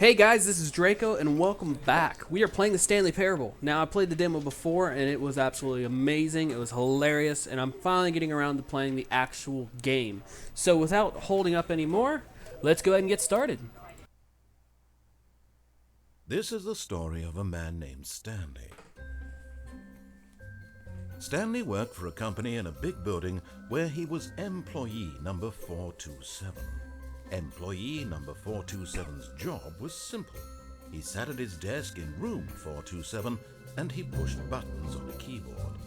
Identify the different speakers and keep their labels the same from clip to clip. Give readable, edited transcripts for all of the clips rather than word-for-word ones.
Speaker 1: Hey guys, this is Draco and welcome back. We are playing the Stanley Parable. Now I played the demo before and it was absolutely amazing. It was hilarious and I'm finally getting around to playing the actual game. So without holding up anymore, let's go ahead and get started.
Speaker 2: This is the story of a man named Stanley. Stanley worked for a company in a big building where he was employee number 427. Employee number 427's job was simple. He sat at his desk in room 427 and he pushed buttons on a keyboard.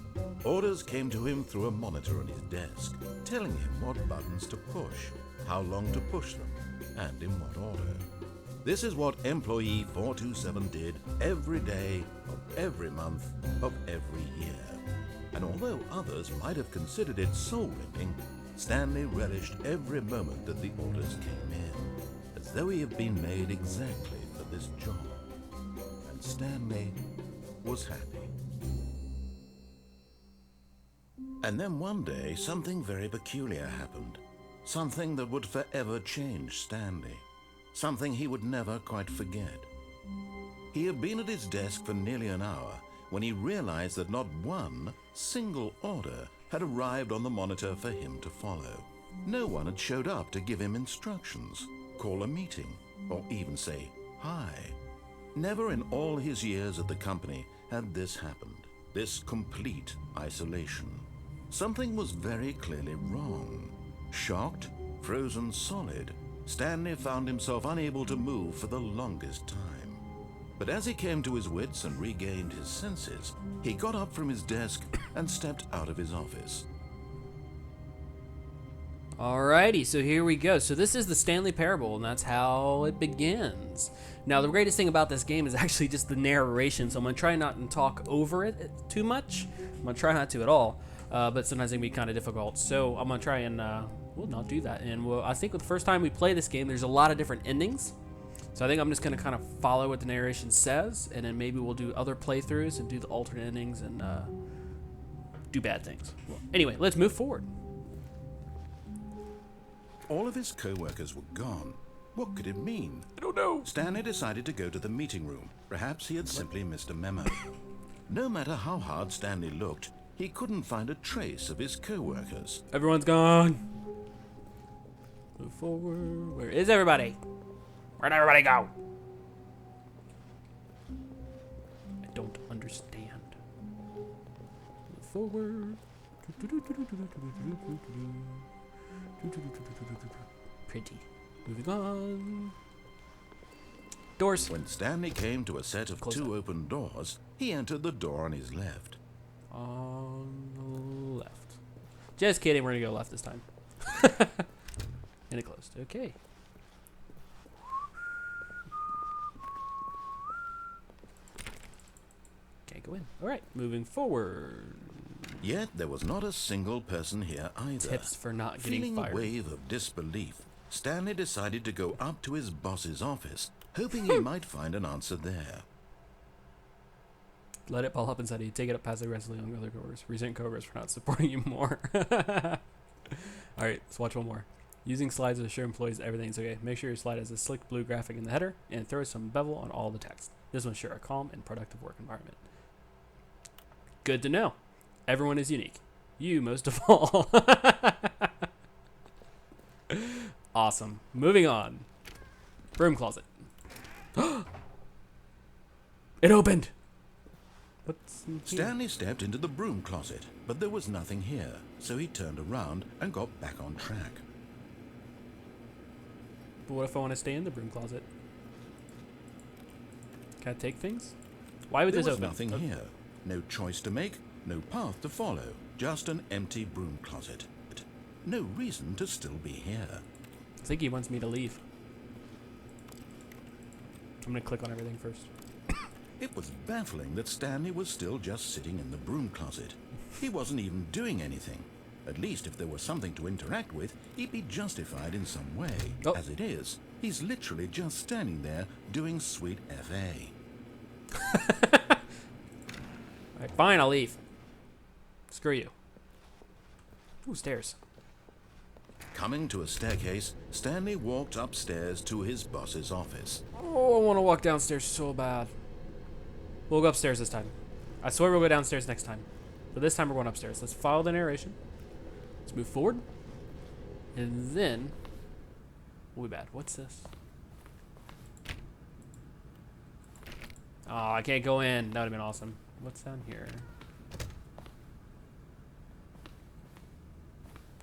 Speaker 2: Orders came to him through a monitor on his desk, telling him what buttons to push, how long to push them, and in what order. This is what employee 427 did every day of every month of every year. And although others might have considered it soul-winning, Stanley relished every moment that the orders came in, as though he had been made exactly for this job. And Stanley was happy. And then one day, something very peculiar happened. Something that would forever change Stanley. Something he would never quite forget. He had been at his desk for nearly an hour when he realized that not one single order had arrived on the monitor for him to follow. No one had showed up to give him instructions, call a meeting, or even say hi. Never in all his years at the company had this happened, this complete isolation. Something was very clearly wrong. Shocked, frozen solid, Stanley found himself unable to move for the longest time. But as he came to his wits and regained his senses, he got up from his desk and stepped out of his office.
Speaker 1: Alrighty, so here we go. So this is the Stanley Parable, and that's how it begins. Now, the greatest thing about this game is actually just the narration, so I'm going to try not to talk over it too much. I'm going to try not to at all, but sometimes it can be kind of difficult. So I'm going to try and we'll not do that. And I think the first time we play this game, there's a lot of different endings. So I think I'm just going to kind of follow what the narration says, and then maybe we'll do other playthroughs and do the alternate endings and do bad things. Well, anyway, let's move forward.
Speaker 2: All of his co-workers were gone. What could it mean?
Speaker 1: I don't know.
Speaker 2: Stanley decided to go to the meeting room. Perhaps he had simply missed a memo. No matter how hard Stanley looked, he couldn't find a trace of his co-workers.
Speaker 1: Everyone's gone. Move forward. Where is everybody? Where'd everybody go? I don't understand. Move forward. Pretty. Moving on. Doors.
Speaker 2: When Stanley came to a set of two open doors, he entered the door on his left.
Speaker 1: On the left. Just kidding, we're gonna go left this time. And it closed. Okay. Can't go in. Alright, moving forward.
Speaker 2: Yet there was not a single person here either.
Speaker 1: Tips for not getting
Speaker 2: Feeling
Speaker 1: fired.
Speaker 2: a wave of disbelief, Stanley decided to go up to his boss's office, hoping he might find an answer there.
Speaker 1: Let it ball up inside you. Take it up past aggressively on other coworkers. Resent coworkers for not supporting you more. Alright, let's watch one more. Using slides to assure employees that everything's okay. Make sure your slide has a slick blue graphic in the header and throw some bevel on all the text. This will ensure a calm and productive work environment. Good to know. Everyone is unique. You most of all. Awesome. Moving on. Broom closet. It opened. What's in here?
Speaker 2: Stanley stepped into the broom closet, but there was nothing here, so he turned around and got back on track.
Speaker 1: But what if I want to stay in the broom closet? Can I take things? Why would
Speaker 2: There
Speaker 1: this
Speaker 2: was
Speaker 1: open?
Speaker 2: nothing here. No choice to make, no path to follow, just an empty broom closet. No reason to still be here.
Speaker 1: I think he wants me to leave. I'm going to click on everything first.
Speaker 2: It was baffling that Stanley was still just sitting in the broom closet. He wasn't even doing anything. At least if there was something to interact with, he'd be justified in some way.
Speaker 1: Oh.
Speaker 2: As it is, he's literally just standing there doing sweet FA.
Speaker 1: Alright, fine, I'll leave. Screw you. Ooh, stairs.
Speaker 2: Coming to a staircase, Stanley walked upstairs to his boss's office.
Speaker 1: Oh, I want to walk downstairs so bad. We'll go upstairs this time. I swear we'll go downstairs next time. But this time we're going upstairs. Let's follow the narration. Let's move forward. And then we'll be bad. What's this? Oh, I can't go in. That would have been awesome. What's down here?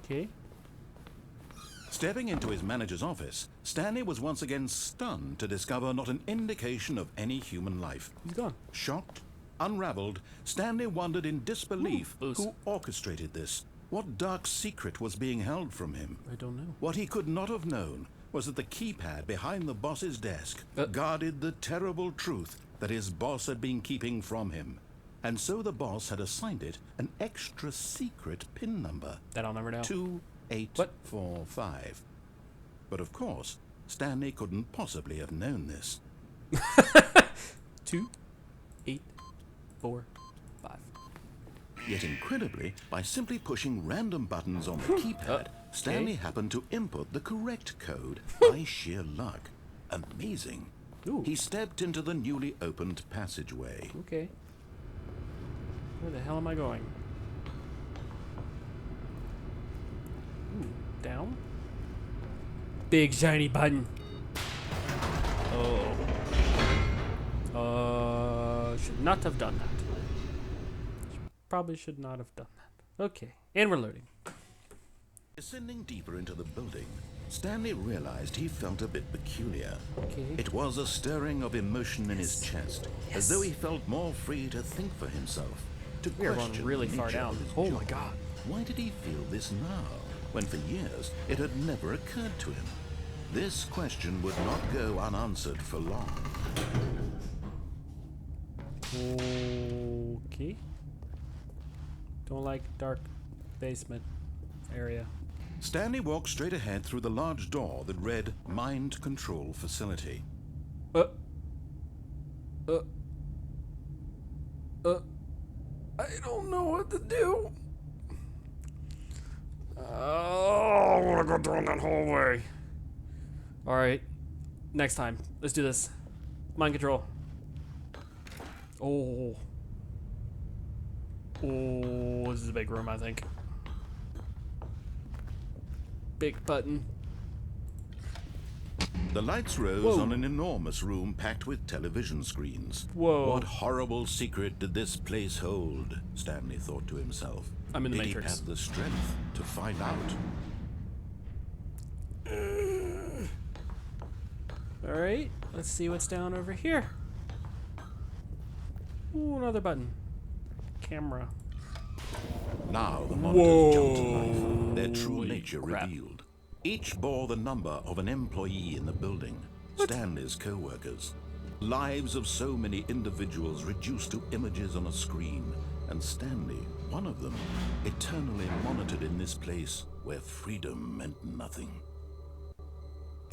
Speaker 1: Okay.
Speaker 2: Stepping into his manager's office, Stanley was once again stunned to discover not an indication of any human life.
Speaker 1: He's gone.
Speaker 2: Shocked, unraveled, Stanley wondered in disbelief
Speaker 1: Ooh,
Speaker 2: who orchestrated this. What dark secret was being held from him?
Speaker 1: I don't know.
Speaker 2: What he could not have known was that the keypad behind the boss's desk guarded the terrible truth that his boss had been keeping from him. And so the boss had assigned it an extra secret PIN number.
Speaker 1: That I'll never know.
Speaker 2: 2845. But of course, Stanley couldn't possibly have known this.
Speaker 1: 2, 8, 4, 5.
Speaker 2: Yet incredibly, by simply pushing random buttons on the keypad, Stanley happened to input the correct code by sheer luck. Amazing.
Speaker 1: Ooh.
Speaker 2: He stepped into the newly opened passageway.
Speaker 1: Okay. Where the hell am I going? Ooh, down. Big shiny button. Oh. Should not have done that. Probably should not have done that. Okay, and we're loading.
Speaker 2: Descending deeper into the building, Stanley realized he felt a bit peculiar.
Speaker 1: Okay.
Speaker 2: It was a stirring of emotion in his chest, as though he felt more free to think for himself, to
Speaker 1: We are
Speaker 2: question
Speaker 1: going really
Speaker 2: the
Speaker 1: far
Speaker 2: nature
Speaker 1: down.
Speaker 2: of his
Speaker 1: Oh
Speaker 2: job.
Speaker 1: my god.
Speaker 2: Why did he feel this now, when for years it had never occurred to him? This question would not go unanswered for long.
Speaker 1: Okay. Don't like dark basement area.
Speaker 2: Stanley walked straight ahead through the large door that read Mind Control Facility.
Speaker 1: I don't know what to do. Oh, I want to go down that hallway. All right, next time. Let's do this. Mind control. Oh, this is a big room, I think. Big button.
Speaker 2: The lights rose
Speaker 1: Whoa.
Speaker 2: on an enormous room packed with television screens.
Speaker 1: Whoa.
Speaker 2: What horrible secret did this place hold? Stanley thought to himself.
Speaker 1: I'm in the
Speaker 2: did
Speaker 1: Matrix.
Speaker 2: he have the strength to find out?
Speaker 1: All right, let's see what's down over here. Ooh, another button. Camera.
Speaker 2: Now the monitors jumped to
Speaker 1: Whoa.
Speaker 2: life, their true
Speaker 1: Holy
Speaker 2: nature
Speaker 1: crap.
Speaker 2: revealed. Each bore the number of an employee in the building, Stanley's co-workers. Lives of so many individuals reduced to images on a screen, and Stanley, one of them, eternally monitored in this place where freedom meant nothing.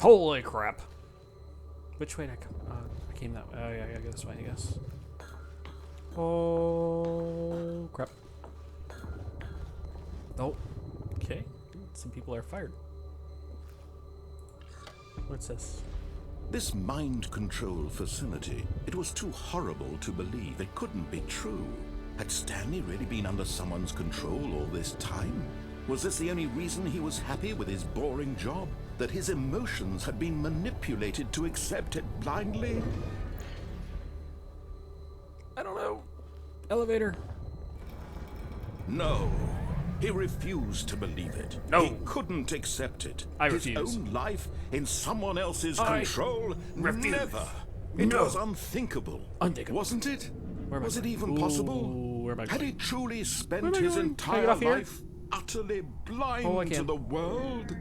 Speaker 1: Holy crap. Which way did I come? I came that way. Oh, yeah, I gotta go this way, I guess. Oh, crap. Oh, okay. Some people are fired. What's this?
Speaker 2: This mind control facility, it was too horrible to believe. It couldn't be true. Had Stanley really been under someone's control all this time? Was this the only reason he was happy with his boring job? That his emotions had been manipulated to accept it blindly?
Speaker 1: I don't know. Elevator.
Speaker 2: No. He refused to believe it.
Speaker 1: No.
Speaker 2: He couldn't accept it.
Speaker 1: I
Speaker 2: His
Speaker 1: refuse.
Speaker 2: own life in someone else's
Speaker 1: I
Speaker 2: control?
Speaker 1: refuse.
Speaker 2: Never. It
Speaker 1: No.
Speaker 2: was unthinkable.
Speaker 1: Unthinkable.
Speaker 2: Wasn't it?
Speaker 1: Where am I
Speaker 2: Was it
Speaker 1: going?
Speaker 2: even
Speaker 1: Ooh,
Speaker 2: possible?
Speaker 1: where am I
Speaker 2: Had he
Speaker 1: going?
Speaker 2: truly
Speaker 1: Where
Speaker 2: spent
Speaker 1: am I
Speaker 2: his
Speaker 1: going? Can I get
Speaker 2: entire
Speaker 1: off here?
Speaker 2: life utterly blind
Speaker 1: Oh, I
Speaker 2: to
Speaker 1: can.
Speaker 2: the world?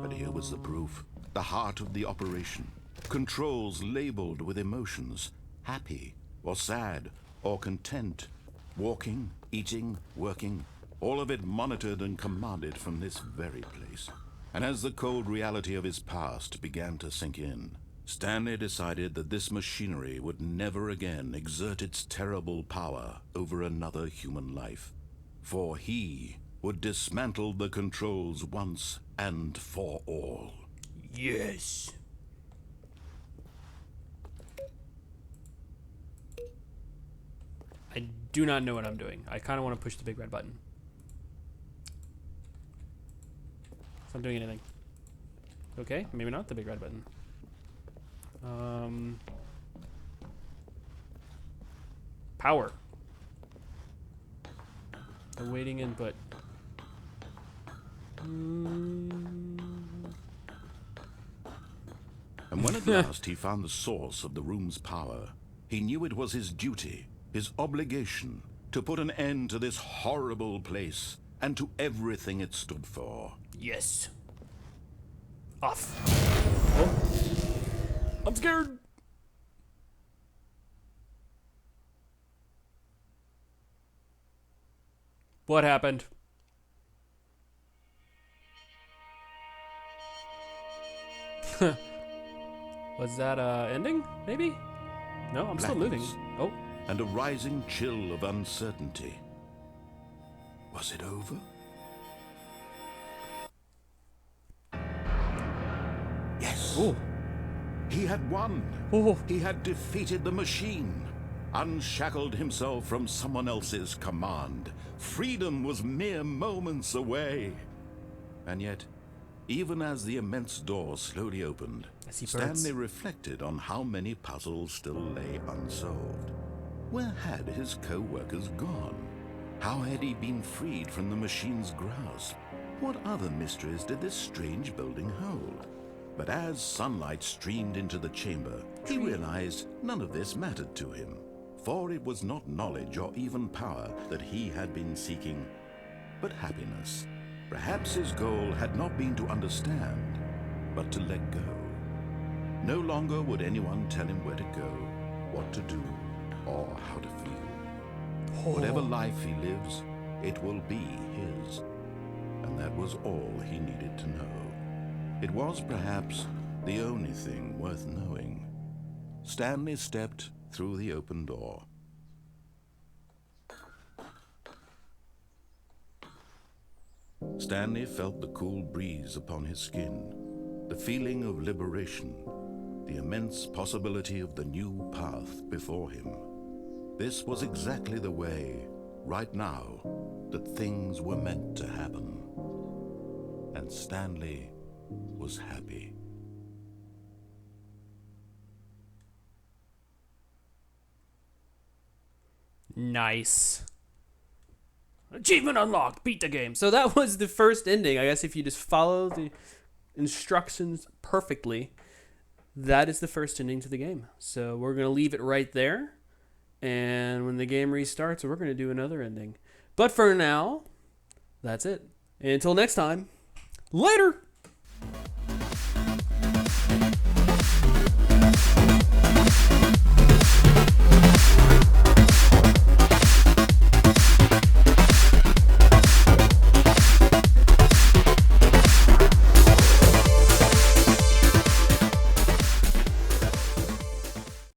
Speaker 2: But here was the proof. The heart of the operation. Controls labeled with emotions. Happy, or sad, or content. Walking, eating, working. All of it monitored and commanded from this very place. And as the cold reality of his past began to sink in, Stanley decided that this machinery would never again exert its terrible power over another human life. For he would dismantle the controls once and for all.
Speaker 1: Yes. I do not know what I'm doing. I kind of want to push the big red button. It's not doing anything. Okay, maybe not the big red button. Power. Awaiting input.
Speaker 2: And when at last he found the source of the room's power, he knew it was his duty, his obligation, to put an end to this horrible place and to everything it stood for.
Speaker 1: Yes. Off. Oh. I'm scared. What happened? Was that ending? Maybe? No, I'm still moving. Oh.
Speaker 2: And a rising chill of uncertainty. Was it over? Yes.
Speaker 1: Ooh.
Speaker 2: He had won.
Speaker 1: Oh.
Speaker 2: He had defeated the machine, unshackled himself from someone else's command. Freedom was mere moments away. And yet, even as the immense door slowly opened, Stanley reflected on how many puzzles still lay unsolved. Where had his co-workers gone? How had he been freed from the machine's grasp? What other mysteries did this strange building hold? But as sunlight streamed into the chamber, he realized none of this mattered to him, for it was not knowledge or even power that he had been seeking, but happiness. Perhaps his goal had not been to understand, but to let go. No longer would anyone tell him where to go, what to do, or how to feel. Whatever life he lives, it will be his. And that was all he needed to know. It was perhaps the only thing worth knowing. Stanley stepped through the open door. Stanley felt the cool breeze upon his skin, the feeling of liberation, the immense possibility of the new path before him. This was exactly the way, right now, that things were meant to happen. And Stanley was happy.
Speaker 1: Nice. Achievement unlocked. Beat the game. So that was the first ending. I guess if you just follow the instructions perfectly, that is the first ending to the game. So we're going to leave it right there. And when the game restarts, we're going to do another ending. But for now, that's it. Until next time, later.